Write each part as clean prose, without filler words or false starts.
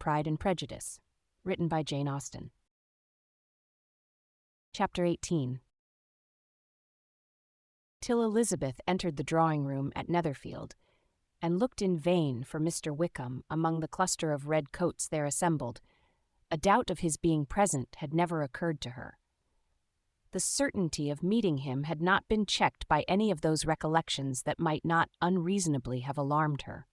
Pride and Prejudice, written by Jane Austen. Chapter 18. Till Elizabeth entered the drawing-room at Netherfield, and looked in vain for Mr. Wickham among the cluster of red coats there assembled, a doubt of his being present had never occurred to her. The certainty of meeting him had not been checked by any of those recollections that might not unreasonably have alarmed her.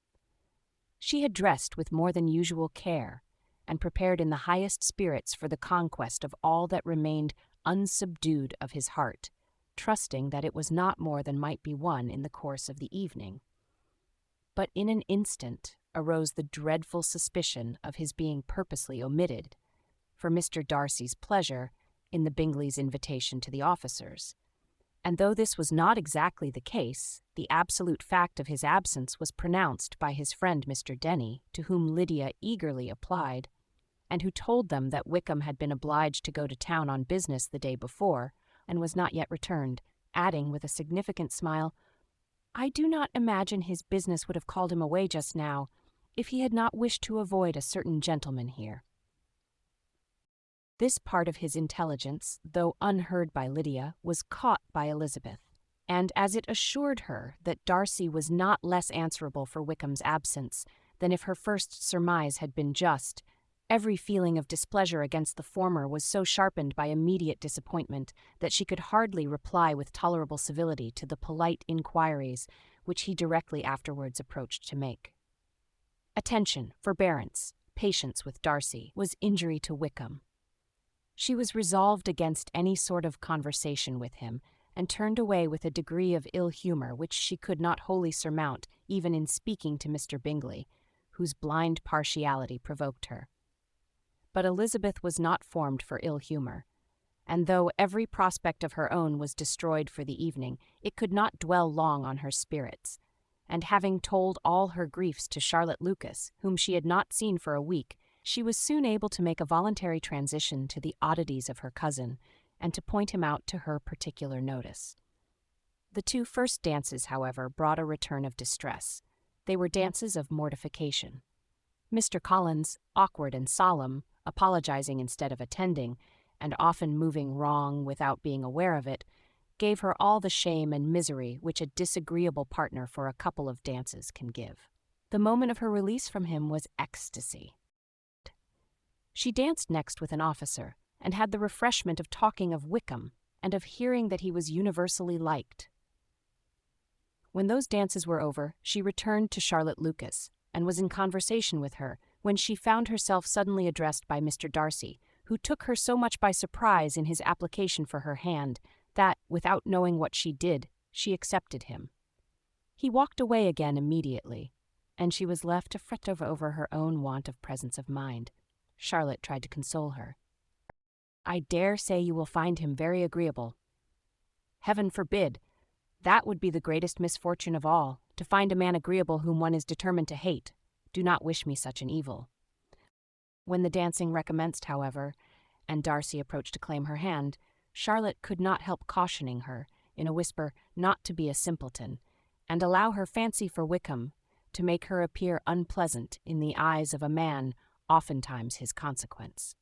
She had dressed with more than usual care, and prepared in the highest spirits for the conquest of all that remained unsubdued of his heart, trusting that it was not more than might be won in the course of the evening. But in an instant arose the dreadful suspicion of his being purposely omitted, for Mr. Darcy's pleasure in the Bingley's invitation to the officers, and though this was not exactly the case, the absolute fact of his absence was pronounced by his friend Mr. Denny, to whom Lydia eagerly applied, and who told them that Wickham had been obliged to go to town on business the day before, and was not yet returned, adding with a significant smile, "I do not imagine his business would have called him away just now, if he had not wished to avoid a certain gentleman here." This part of his intelligence, though unheard by Lydia, was caught by Elizabeth, and as it assured her that Darcy was not less answerable for Wickham's absence than if her first surmise had been just, every feeling of displeasure against the former was so sharpened by immediate disappointment that she could hardly reply with tolerable civility to the polite inquiries which he directly afterwards approached to make. Attention, forbearance, patience with Darcy was injury to Wickham. She was resolved against any sort of conversation with him, and turned away with a degree of ill humour which she could not wholly surmount even in speaking to Mr. Bingley, whose blind partiality provoked her. But Elizabeth was not formed for ill humour, and though every prospect of her own was destroyed for the evening, it could not dwell long on her spirits, and having told all her griefs to Charlotte Lucas, whom she had not seen for a week, she was soon able to make a voluntary transition to the oddities of her cousin, and to point him out to her particular notice. The 2 first dances, however, brought a return of distress. They were dances of mortification. Mr. Collins, awkward and solemn, apologizing instead of attending, and often moving wrong without being aware of it, gave her all the shame and misery which a disagreeable partner for a couple of dances can give. The moment of her release from him was ecstasy. She danced next with an officer, and had the refreshment of talking of Wickham, and of hearing that he was universally liked. When those dances were over, she returned to Charlotte Lucas, and was in conversation with her, when she found herself suddenly addressed by Mr. Darcy, who took her so much by surprise in his application for her hand, that, without knowing what she did, she accepted him. He walked away again immediately, and she was left to fret over her own want of presence of mind. Charlotte tried to console her. "I dare say you will find him very agreeable." "Heaven forbid! That would be the greatest misfortune of all, to find a man agreeable whom one is determined to hate. Do not wish me such an evil." When the dancing recommenced, however, and Darcy approached to claim her hand, Charlotte could not help cautioning her, in a whisper, not to be a simpleton, and allow her fancy for Wickham to make her appear unpleasant in the eyes of a man oftentimes his consequence.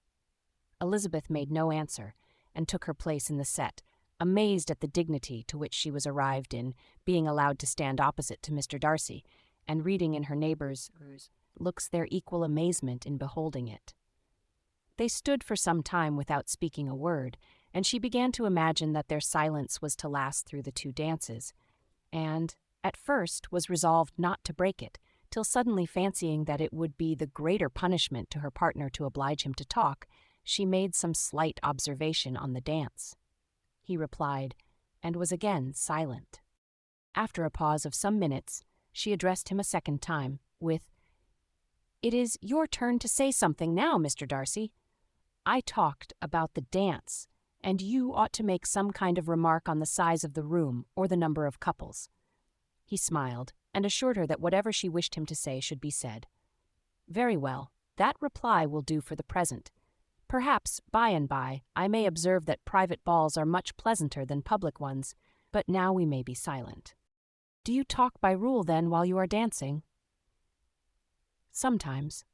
Elizabeth made no answer, and took her place in the set, amazed at the dignity to which she was arrived in, being allowed to stand opposite to Mr. Darcy, and reading in her neighbours' looks their equal amazement in beholding it. They stood for some time without speaking a word, and she began to imagine that their silence was to last through the 2 dances, and, at first, was resolved not to break it, till suddenly fancying that it would be the greater punishment to her partner to oblige him to talk, she made some slight observation on the dance. He replied, and was again silent. After a pause of some minutes, she addressed him a second time, with, "It is your turn to say something now, Mr. Darcy. I talked about the dance, and you ought to make some kind of remark on the size of the room or the number of couples." He smiled, and assured her that whatever she wished him to say should be said. "Very well, that reply will do for the present. Perhaps, by and by, I may observe that private balls are much pleasanter than public ones, but now we may be silent." "Do you talk by rule, then, while you are dancing?" "Sometimes.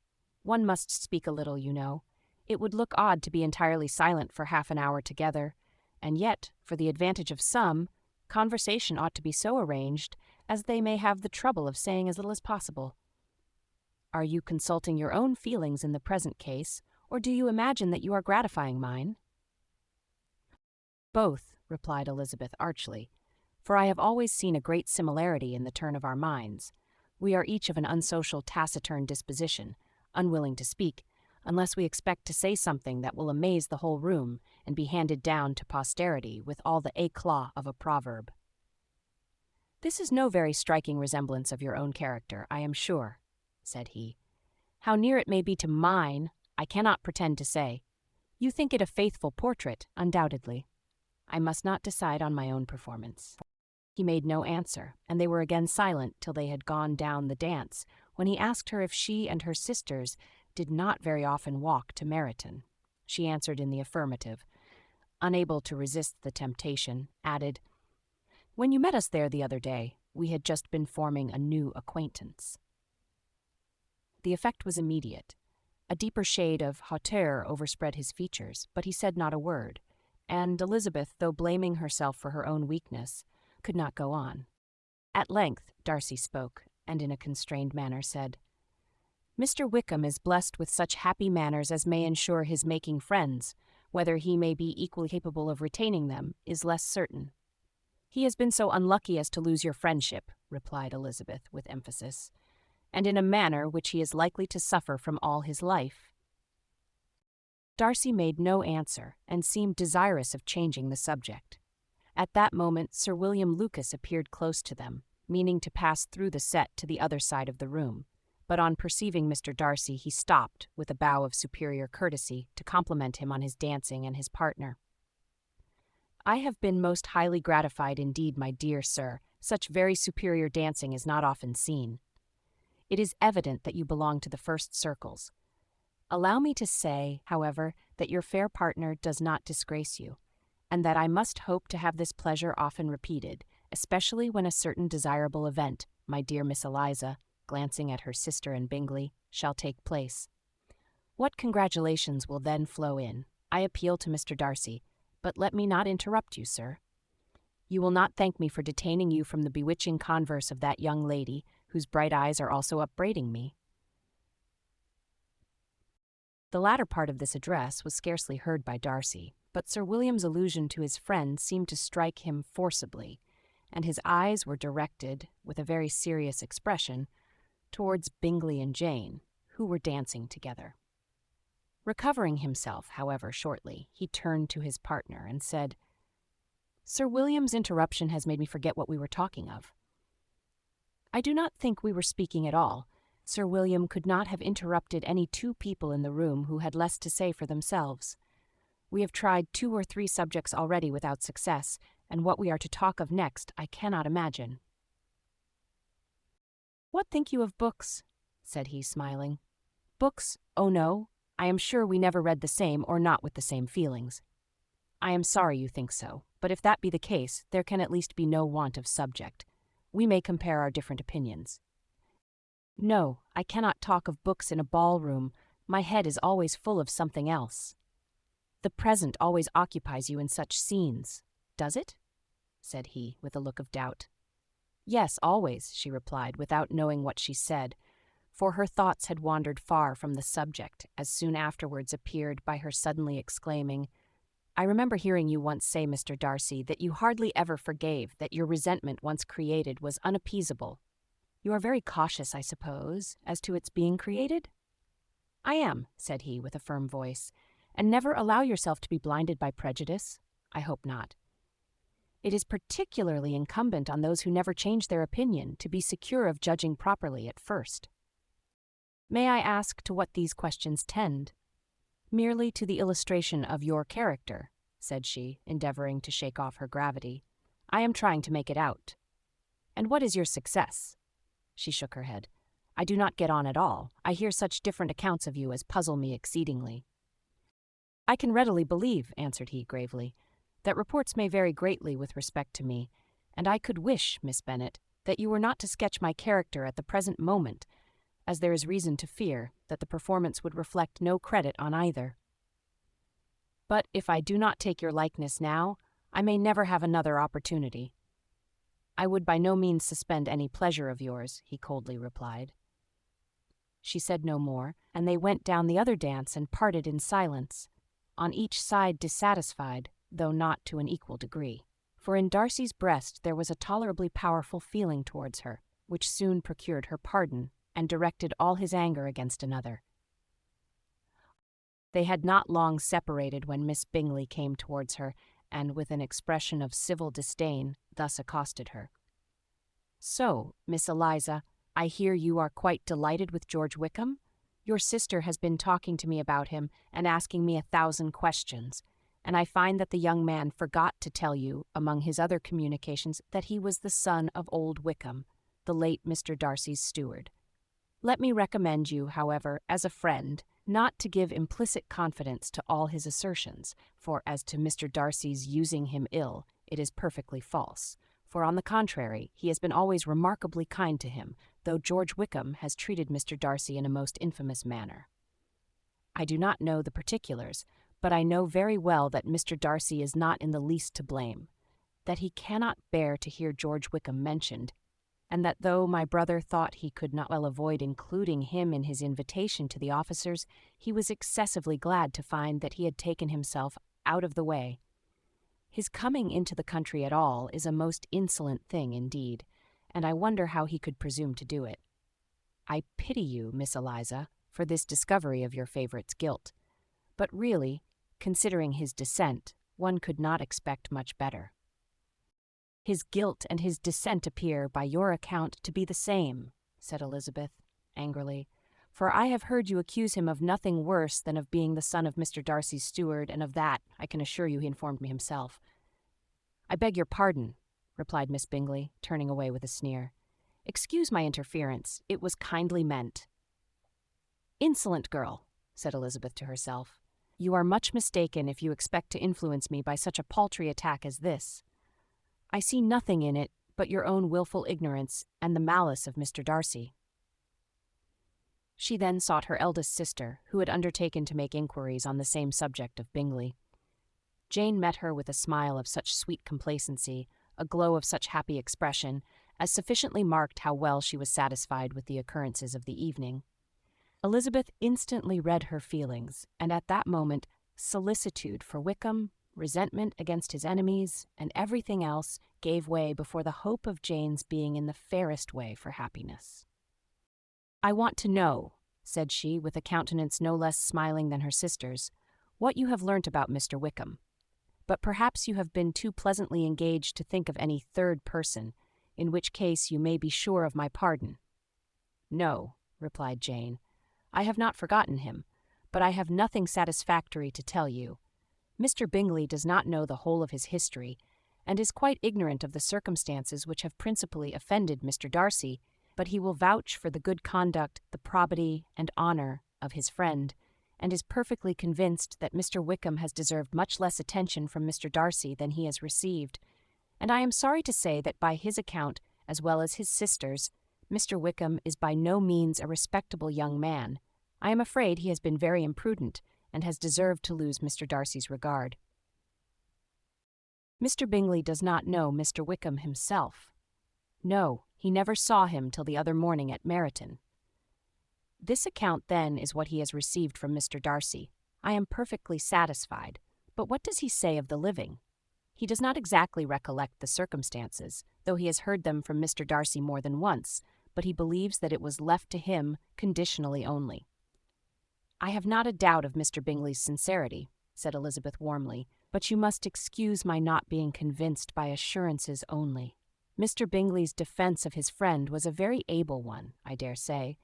One must speak a little, you know. It would look odd to be entirely silent for half an hour together, and yet, for the advantage of some, conversation ought to be so arranged as they may have the trouble of saying as little as possible. Are you consulting your own feelings in the present case, or do you imagine that you are gratifying mine? Both, replied Elizabeth archly, for I have always seen a great similarity in the turn of our minds. We are each of an unsocial, taciturn disposition, unwilling to speak, unless we expect to say something that will amaze the whole room and be handed down to posterity with all the éclat of a proverb. This is no very striking resemblance of your own character, I am sure, said he. How near it may be to mine, I cannot pretend to say. You think it a faithful portrait, undoubtedly. I must not decide on my own performance. He made no answer, and they were again silent till they had gone down the dance, when he asked her if she and her sisters did not very often walk to Meryton. She answered in the affirmative. Unable to resist the temptation, added, When you met us there the other day, we had just been forming a new acquaintance. The effect was immediate. A deeper shade of hauteur overspread his features, but he said not a word, and Elizabeth, though blaming herself for her own weakness, could not go on. At length Darcy spoke, and in a constrained manner said, Mr. Wickham is blessed with such happy manners as may ensure his making friends. Whether he may be equally capable of retaining them is less certain. He has been so unlucky as to lose your friendship, replied Elizabeth with emphasis, and in a manner which he is likely to suffer from all his life. Darcy made no answer, and seemed desirous of changing the subject. At that moment Sir William Lucas appeared close to them, meaning to pass through the set to the other side of the room, but on perceiving Mr. Darcy he stopped, with a bow of superior courtesy, to compliment him on his dancing and his partner. I have been most highly gratified indeed, my dear sir. Such very superior dancing is not often seen. It is evident that you belong to the first circles. Allow me to say, however, that your fair partner does not disgrace you, and that I must hope to have this pleasure often repeated, especially when a certain desirable event, my dear Miss Eliza, glancing at her sister and Bingley, shall take place. What congratulations will then flow in? I appeal to Mr. Darcy, but let me not interrupt you, sir. You will not thank me for detaining you from the bewitching converse of that young lady, whose bright eyes are also upbraiding me. The latter part of this address was scarcely heard by Darcy, but Sir William's allusion to his friend seemed to strike him forcibly, and his eyes were directed, with a very serious expression, towards Bingley and Jane, who were dancing together. Recovering himself, however, shortly, he turned to his partner and said, Sir William's interruption has made me forget what we were talking of. I do not think we were speaking at all. Sir William could not have interrupted any two people in the room who had less to say for themselves. We have tried 2 or 3 subjects already without success, and what we are to talk of next I cannot imagine. What think you of books? Said he, smiling. Books? Oh no, I am sure we never read the same or not with the same feelings. I am sorry you think so, but if that be the case, there can at least be no want of subject. We may compare our different opinions. No, I cannot talk of books in a ballroom. My head is always full of something else. The present always occupies you in such scenes, does it? Said he, with a look of doubt. Yes, always, she replied, without knowing what she said, for her thoughts had wandered far from the subject, as soon afterwards appeared by her suddenly exclaiming, I remember hearing you once say, Mr. Darcy, that you hardly ever forgave, that your resentment once created was unappeasable. You are very cautious, I suppose, as to its being created? I am, said he, with a firm voice, and never allow yourself to be blinded by prejudice. I hope not. It is particularly incumbent on those who never change their opinion to be secure of judging properly at first. May I ask to what these questions tend? Merely to the illustration of your character, said she, endeavoring to shake off her gravity. I am trying to make it out. And what is your success? She shook her head. I do not get on at all. I hear such different accounts of you as puzzle me exceedingly. I can readily believe, answered he gravely, that reports may vary greatly with respect to me, and I could wish, Miss Bennet, that you were not to sketch my character at the present moment, as there is reason to fear that the performance would reflect no credit on either. But if I do not take your likeness now, I may never have another opportunity. I would by no means suspend any pleasure of yours, he coldly replied. She said no more, and they went down the other dance and parted in silence, on each side dissatisfied, though not to an equal degree. For in Darcy's breast there was a tolerably powerful feeling towards her, which soon procured her pardon, and directed all his anger against another. They had not long separated when Miss Bingley came towards her, and with an expression of civil disdain, thus accosted her. "So, Miss Eliza, I hear you are quite delighted with George Wickham? Your sister has been talking to me about him and asking me 1,000 questions, and I find that the young man forgot to tell you, among his other communications, that he was the son of old Wickham, the late Mr. Darcy's steward. Let me recommend you, however, as a friend, not to give implicit confidence to all his assertions, for as to Mr. Darcy's using him ill, it is perfectly false. For on the contrary, he has been always remarkably kind to him, though George Wickham has treated Mr. Darcy in a most infamous manner. I do not know the particulars, but I know very well that Mr. Darcy is not in the least to blame, that he cannot bear to hear George Wickham mentioned, and that though my brother thought he could not well avoid including him in his invitation to the officers, he was excessively glad to find that he had taken himself out of the way. His coming into the country at all is a most insolent thing indeed, and I wonder how he could presume to do it. I pity you, Miss Eliza, for this discovery of your favourite's guilt, but really, considering his descent, one could not expect much better." "His guilt and his descent appear, by your account, to be the same," said Elizabeth, angrily, "for I have heard you accuse him of nothing worse than of being the son of Mr. Darcy's steward, and of that, I can assure you, he informed me himself." "I beg your pardon," replied Miss Bingley, turning away with a sneer. "Excuse my interference. It was kindly meant." "Insolent girl," said Elizabeth to herself. "You are much mistaken if you expect to influence me by such a paltry attack as this. I see nothing in it but your own wilful ignorance and the malice of Mr. Darcy." She then sought her eldest sister, who had undertaken to make inquiries on the same subject of Bingley. Jane met her with a smile of such sweet complacency, a glow of such happy expression, as sufficiently marked how well she was satisfied with the occurrences of the evening. Elizabeth instantly read her feelings, and at that moment solicitude for Wickham, resentment against his enemies, and everything else gave way before the hope of Jane's being in the fairest way for happiness. "I want to know," said she, with a countenance no less smiling than her sister's, "what you have learnt about Mr. Wickham. But perhaps you have been too pleasantly engaged to think of any third person, in which case you may be sure of my pardon." "No," replied Jane, "I have not forgotten him, but I have nothing satisfactory to tell you. Mr. Bingley does not know the whole of his history, and is quite ignorant of the circumstances which have principally offended Mr. Darcy, but he will vouch for the good conduct, the probity, and honour of his friend, and is perfectly convinced that Mr. Wickham has deserved much less attention from Mr. Darcy than he has received, and I am sorry to say that by his account, as well as his sister's, Mr. Wickham is by no means a respectable young man. I am afraid he has been very imprudent, and has deserved to lose Mr. Darcy's regard. Mr. Bingley does not know Mr. Wickham himself. No, he never saw him till the other morning at Meryton. This account, then, is what he has received from Mr. Darcy. I am perfectly satisfied, but what does he say of the living? He does not exactly recollect the circumstances, though he has heard them from Mr. Darcy more than once, but he believes that it was left to him conditionally only. "I have not a doubt of Mr. Bingley's sincerity," said Elizabeth warmly, "but you must excuse my not being convinced by assurances only. Mr. Bingley's defence of his friend was a very able one, I dare say,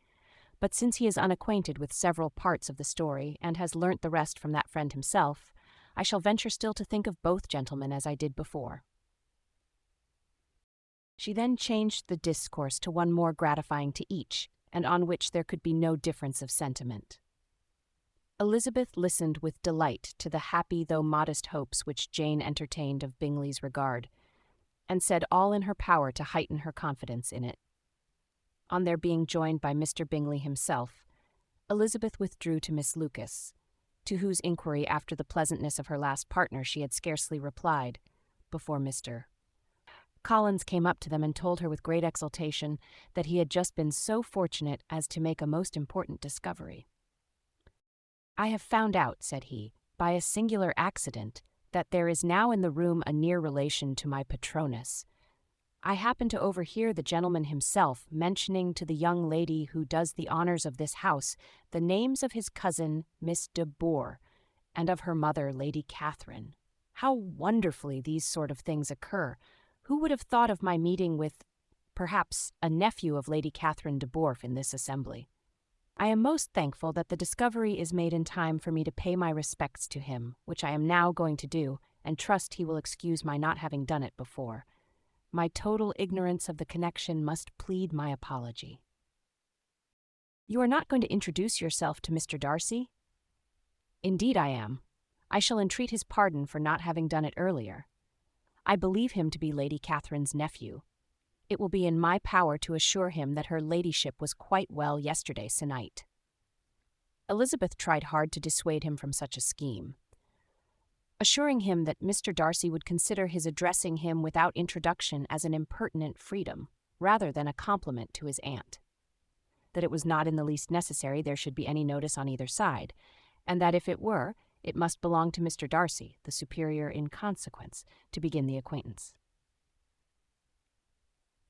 but since he is unacquainted with several parts of the story, and has learnt the rest from that friend himself, I shall venture still to think of both gentlemen as I did before." She then changed the discourse to one more gratifying to each, and on which there could be no difference of sentiment. Elizabeth listened with delight to the happy though modest hopes which Jane entertained of Bingley's regard, and said all in her power to heighten her confidence in it. on their being joined by Mr. Bingley himself, Elizabeth withdrew to Miss Lucas, to whose inquiry after the pleasantness of her last partner she had scarcely replied, before Mr. Collins came up to them and told her with great exultation that he had just been so fortunate as to make a most important discovery. "I have found out," said he, "by a singular accident, that there is now in the room a near relation to my patroness. I happened to overhear the gentleman himself mentioning to the young lady who does the honours of this house the names of his cousin, Miss de Bourgh, and of her mother, Lady Catherine. How wonderfully these sort of things occur! Who would have thought of my meeting with, perhaps, a nephew of Lady Catherine de Bourgh in this assembly? I am most thankful that the discovery is made in time for me to pay my respects to him, which I am now going to do, and trust he will excuse my not having done it before. My total ignorance of the connection must plead my apology." "You are not going to introduce yourself to Mr. Darcy?" "Indeed I am. I shall entreat his pardon for not having done it earlier. I believe him to be Lady Catherine's nephew. It will be in my power to assure him that her ladyship was quite well yesterday se'night." Elizabeth tried hard to dissuade him from such a scheme, assuring him that Mr. Darcy would consider his addressing him without introduction as an impertinent freedom, rather than a compliment to his aunt; that it was not in the least necessary there should be any notice on either side, and that if it were, it must belong to Mr. Darcy, the superior in consequence, to begin the acquaintance.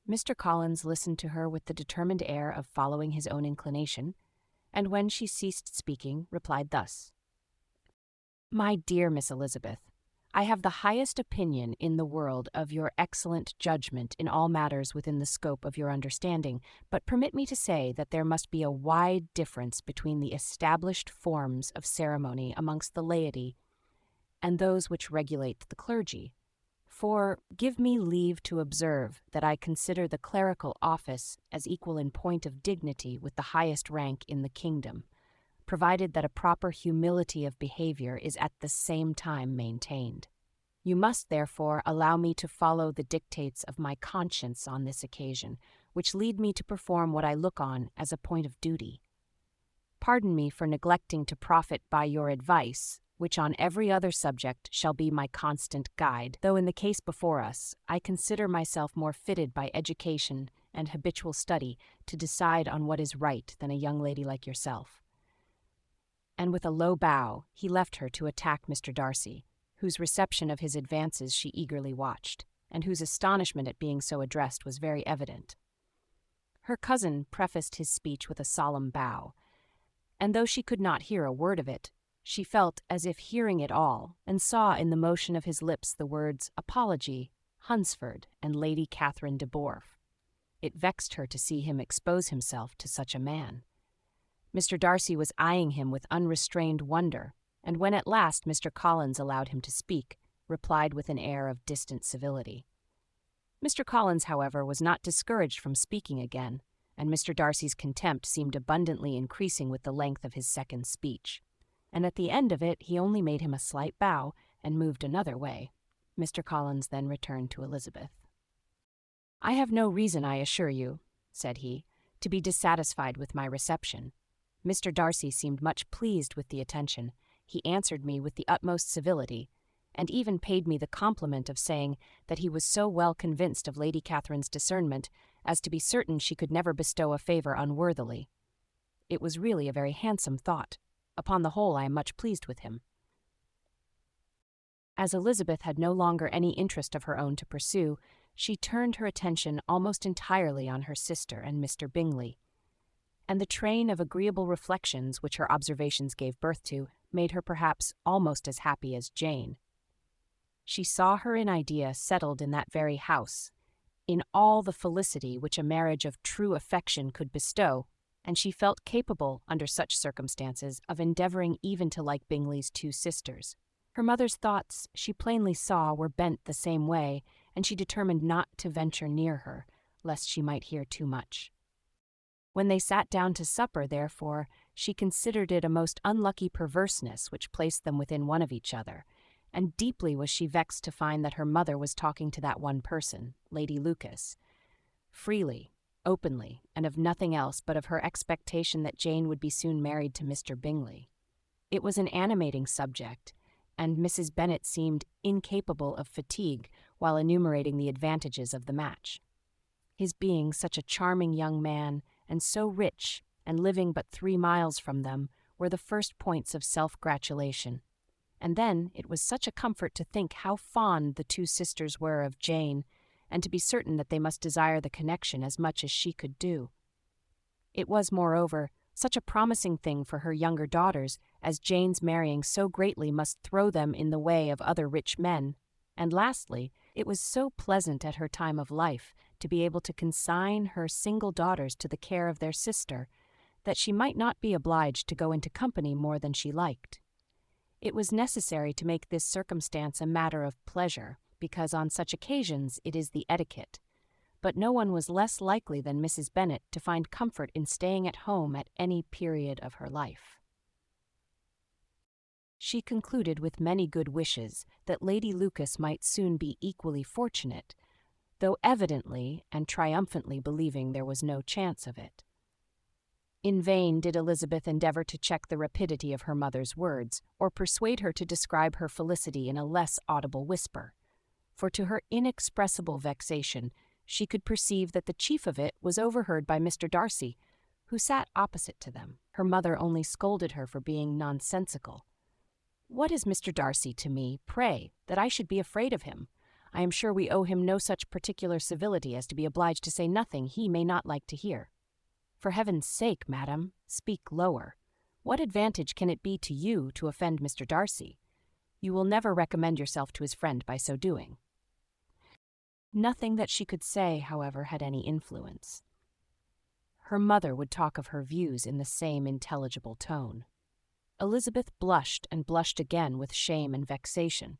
Mr. Collins listened to her with the determined air of following his own inclination, and when she ceased speaking, replied thus: "My dear Miss Elizabeth, I have the highest opinion in the world of your excellent judgment in all matters within the scope of your understanding, but permit me to say that there must be a wide difference between the established forms of ceremony amongst the laity and those which regulate the clergy. For give me leave to observe that I consider the clerical office as equal in point of dignity with the highest rank in the kingdom, provided that a proper humility of behaviour is at the same time maintained. You must, therefore, allow me to follow the dictates of my conscience on this occasion, which lead me to perform what I look on as a point of duty. Pardon me for neglecting to profit by your advice, which on every other subject shall be my constant guide, though in the case before us I consider myself more fitted by education and habitual study to decide on what is right than a young lady like yourself." And with a low bow he left her to attack Mr. Darcy, whose reception of his advances she eagerly watched, and whose astonishment at being so addressed was very evident. Her cousin prefaced his speech with a solemn bow, and though she could not hear a word of it, she felt as if hearing it all, and saw in the motion of his lips the words apology, Hunsford, and Lady Catherine de Bourgh. It vexed her to see him expose himself to such a man. Mr. Darcy was eyeing him with unrestrained wonder, and when at last Mr. Collins allowed him to speak, replied with an air of distant civility. Mr. Collins, however, was not discouraged from speaking again, and Mr. Darcy's contempt seemed abundantly increasing with the length of his second speech, and at the end of it he only made him a slight bow and moved another way. Mr. Collins then returned to Elizabeth. "I have no reason, I assure you," said he, "to be dissatisfied with my reception. Mr. Darcy seemed much pleased with the attention. He answered me with the utmost civility, and even paid me the compliment of saying that he was so well convinced of Lady Catherine's discernment as to be certain she could never bestow a favour unworthily. It was really a very handsome thought. Upon the whole, I am much pleased with him." As Elizabeth had no longer any interest of her own to pursue, she turned her attention almost entirely on her sister and Mr. Bingley, and the train of agreeable reflections which her observations gave birth to made her perhaps almost as happy as Jane. She saw her in idea settled in that very house, in all the felicity which a marriage of true affection could bestow, and she felt capable, under such circumstances, of endeavouring even to like Bingley's two sisters. Her mother's thoughts, she plainly saw, were bent the same way, and she determined not to venture near her, lest she might hear too much. When they sat down to supper, therefore, she considered it a most unlucky perverseness which placed them within one of each other, and deeply was she vexed to find that her mother was talking to that one person, Lady Lucas, freely, openly, and of nothing else but of her expectation that Jane would be soon married to Mr. Bingley. It was an animating subject, and Mrs. Bennet seemed incapable of fatigue while enumerating the advantages of the match. His being such a charming young man, and so rich, and living but 3 miles from them, were the first points of self-gratulation. And then it was such a comfort to think how fond the 2 sisters were of Jane, and to be certain that they must desire the connection as much as she could do. It was, moreover, such a promising thing for her younger daughters, as Jane's marrying so greatly must throw them in the way of other rich men. And lastly, it was so pleasant at her time of life to be able to consign her single daughters to the care of their sister, that she might not be obliged to go into company more than she liked. It was necessary to make this circumstance a matter of pleasure, because on such occasions it is the etiquette. But no one was less likely than Mrs. Bennet to find comfort in staying at home at any period of her life. She concluded with many good wishes that Lady Lucas might soon be equally fortunate, though evidently and triumphantly believing there was no chance of it. In vain did Elizabeth endeavour to check the rapidity of her mother's words, or persuade her to describe her felicity in a less audible whisper, for to her inexpressible vexation she could perceive that the chief of it was overheard by Mr. Darcy, who sat opposite to them. Her mother only scolded her for being nonsensical. "What is Mr. Darcy to me, pray, that I should be afraid of him? I am sure we owe him no such particular civility as to be obliged to say nothing he may not like to hear. For heaven's sake, madam, speak lower. What advantage can it be to you to offend Mr. Darcy? You will never recommend yourself to his friend by so doing." Nothing that she could say, however, had any influence. Her mother would talk of her views in the same intelligible tone. Elizabeth blushed and blushed again with shame and vexation.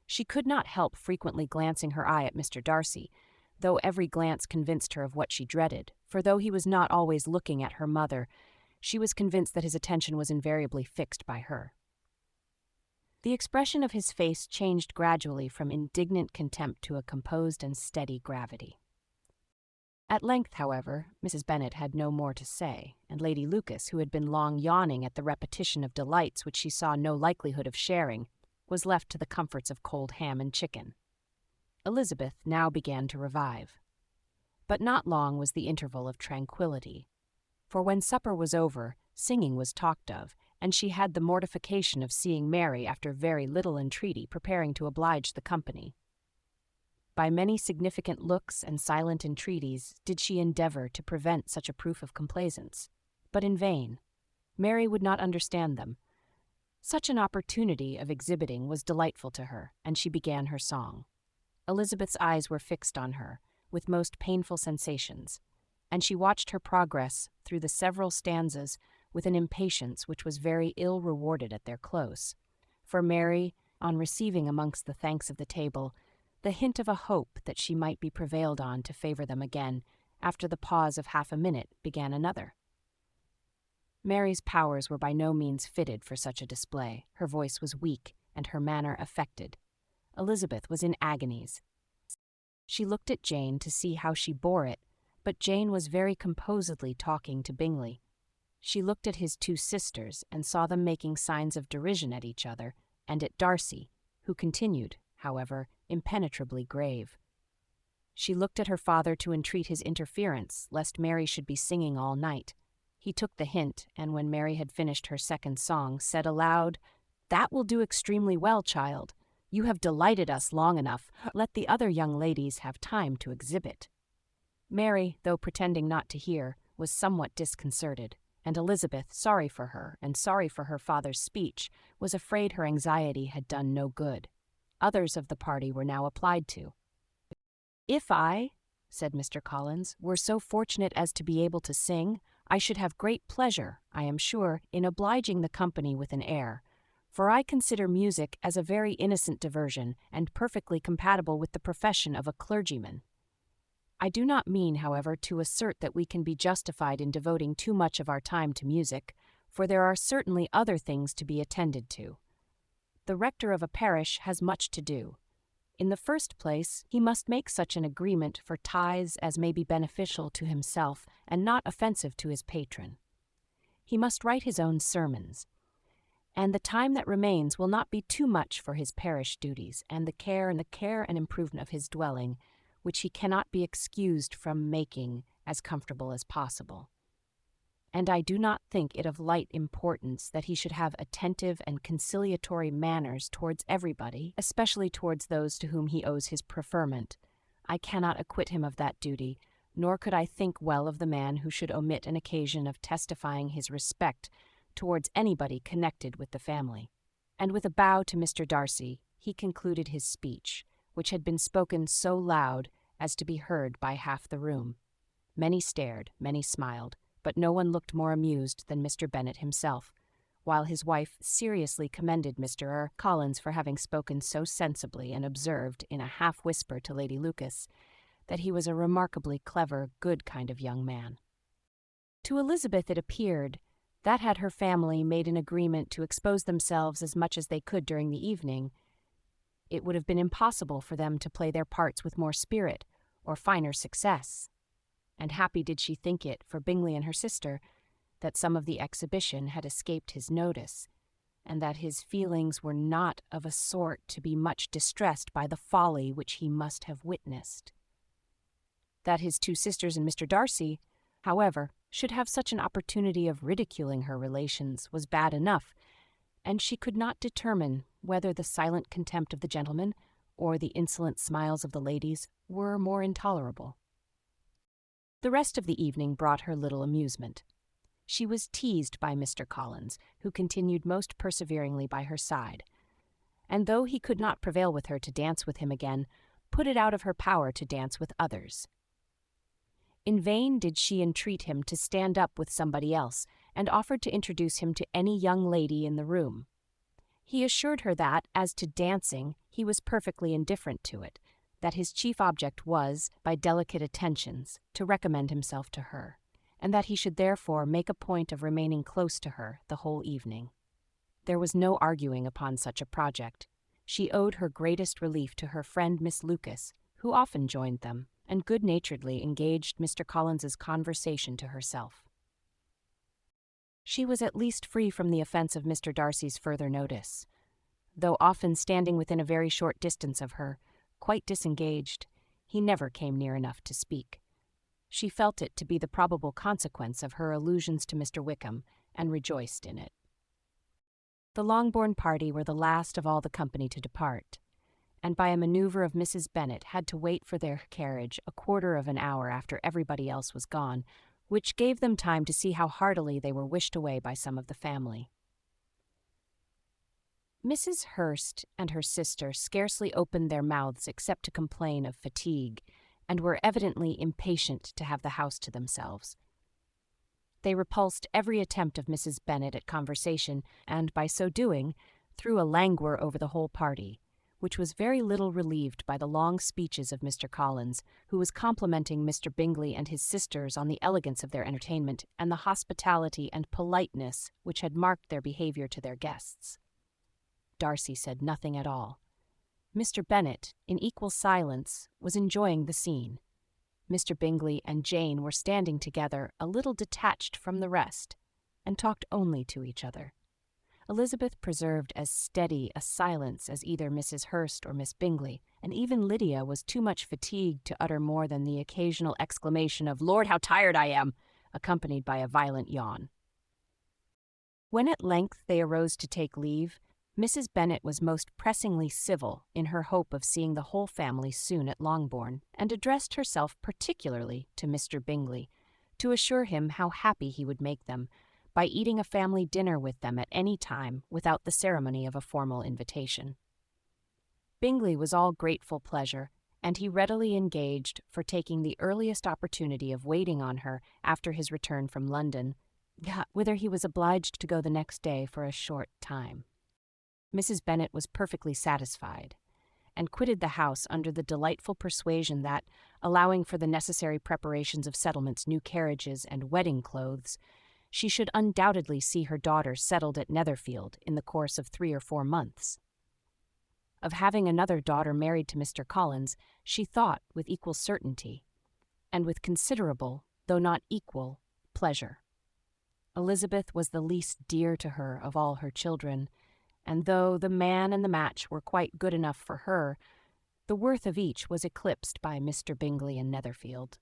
She could not help frequently glancing her eye at Mr. Darcy, though every glance convinced her of what she dreaded, for though he was not always looking at her mother, she was convinced that his attention was invariably fixed by her. The expression of his face changed gradually from indignant contempt to a composed and steady gravity. At length, however, Mrs. Bennet had no more to say, and Lady Lucas, who had been long yawning at the repetition of delights which she saw no likelihood of sharing, was left to the comforts of cold ham and chicken. Elizabeth now began to revive. But not long was the interval of tranquillity, for when supper was over, singing was talked of, and she had the mortification of seeing Mary, after very little entreaty, preparing to oblige the company. By many significant looks and silent entreaties did she endeavour to prevent such a proof of complaisance, but in vain. Mary would not understand them. Such an opportunity of exhibiting was delightful to her, and she began her song. Elizabeth's eyes were fixed on her, with most painful sensations, and she watched her progress through the several stanzas with an impatience which was very ill rewarded at their close. For Mary, on receiving amongst the thanks of the table the hint of a hope that she might be prevailed on to favour them again, after the pause of half a minute, began another. Mary's powers were by no means fitted for such a display. Her voice was weak, and her manner affected. Elizabeth was in agonies. She looked at Jane to see how she bore it, but Jane was very composedly talking to Bingley. She looked at his 2 sisters and saw them making signs of derision at each other, and at Darcy, who continued, however, impenetrably grave. She looked at her father to entreat his interference, lest Mary should be singing all night. He took the hint, and when Mary had finished her second song, said aloud, "That will do extremely well, child. You have delighted us long enough. Let the other young ladies have time to exhibit." Mary, though pretending not to hear, was somewhat disconcerted, and Elizabeth, sorry for her, and sorry for her father's speech, was afraid her anxiety had done no good. Others of the party were now applied to. "If I," said Mr. Collins, "were so fortunate as to be able to sing, I should have great pleasure, I am sure, in obliging the company with an air, for I consider music as a very innocent diversion, and perfectly compatible with the profession of a clergyman. I do not mean, however, to assert that we can be justified in devoting too much of our time to music, for there are certainly other things to be attended to. The rector of a parish has much to do. In the first place, he must make such an agreement for tithes as may be beneficial to himself and not offensive to his patron. He must write his own sermons, and the time that remains will not be too much for his parish duties and the care and improvement of his dwelling, which he cannot be excused from making as comfortable as possible. And I do not think it of light importance that he should have attentive and conciliatory manners towards everybody, especially towards those to whom he owes his preferment. I cannot acquit him of that duty, nor could I think well of the man who should omit an occasion of testifying his respect towards anybody connected with the family. And with a bow to Mr. Darcy, he concluded his speech, which had been spoken so loud as to be heard by half the room. Many stared, many smiled, but no one looked more amused than Mr. Bennet himself, while his wife seriously commended Mr. Collins for having spoken so sensibly and observed, in a half-whisper to Lady Lucas, that he was a remarkably clever, good kind of young man. To Elizabeth it appeared that had her family made an agreement to expose themselves as much as they could during the evening, it would have been impossible for them to play their parts with more spirit or finer success. And happy did she think it for Bingley and her sister that some of the exhibition had escaped his notice, and that his feelings were not of a sort to be much distressed by the folly which he must have witnessed. That his two sisters and Mr. Darcy, however, should have such an opportunity of ridiculing her relations was bad enough, and she could not determine whether the silent contempt of the gentlemen or the insolent smiles of the ladies were more intolerable. The rest of the evening brought her little amusement. She was teased by Mr. Collins, who continued most perseveringly by her side, and though he could not prevail with her to dance with him again, put it out of her power to dance with others. In vain did she entreat him to stand up with somebody else, and offered to introduce him to any young lady in the room. He assured her that, as to dancing, he was perfectly indifferent to it, that his chief object was, by delicate attentions, to recommend himself to her, and that he should therefore make a point of remaining close to her the whole evening. There was no arguing upon such a project. She owed her greatest relief to her friend Miss Lucas, who often joined them, and good-naturedly engaged Mr. Collins's conversation to herself. She was at least free from the offence of Mr. Darcy's further notice, though often standing within a very short distance of her, quite disengaged, he never came near enough to speak. She felt it to be the probable consequence of her allusions to Mr. Wickham, and rejoiced in it. The Longbourn party were the last of all the company to depart, and by a manoeuvre of Mrs. Bennet had to wait for their carriage a quarter of an hour after everybody else was gone, which gave them time to see how heartily they were wished away by some of the family. Mrs. Hurst and her sister scarcely opened their mouths except to complain of fatigue, and were evidently impatient to have the house to themselves. They repulsed every attempt of Mrs. Bennet at conversation, and by so doing threw a languor over the whole party, which was very little relieved by the long speeches of Mr. Collins, who was complimenting Mr. Bingley and his sisters on the elegance of their entertainment and the hospitality and politeness which had marked their behaviour to their guests. Darcy said nothing at all. Mr. Bennet, in equal silence, was enjoying the scene. Mr. Bingley and Jane were standing together, a little detached from the rest, and talked only to each other. Elizabeth preserved as steady a silence as either Mrs. Hurst or Miss Bingley, and even Lydia was too much fatigued to utter more than the occasional exclamation of "Lord, how tired I am!" accompanied by a violent yawn. When at length they arose to take leave, Mrs. Bennet was most pressingly civil in her hope of seeing the whole family soon at Longbourn, and addressed herself particularly to Mr. Bingley, to assure him how happy he would make them, by eating a family dinner with them at any time without the ceremony of a formal invitation. Bingley was all grateful pleasure, and he readily engaged for taking the earliest opportunity of waiting on her after his return from London, whither he was obliged to go the next day for a short time. Mrs. Bennet was perfectly satisfied, and quitted the house under the delightful persuasion that, allowing for the necessary preparations of settlements, new carriages, and wedding clothes, she should undoubtedly see her daughter settled at Netherfield in the course of 3 or 4 months. Of having another daughter married to Mr. Collins, she thought with equal certainty, and with considerable, though not equal, pleasure. Elizabeth was the least dear to her of all her children, and though the man and the match were quite good enough for her, the worth of each was eclipsed by Mr. Bingley and Netherfield.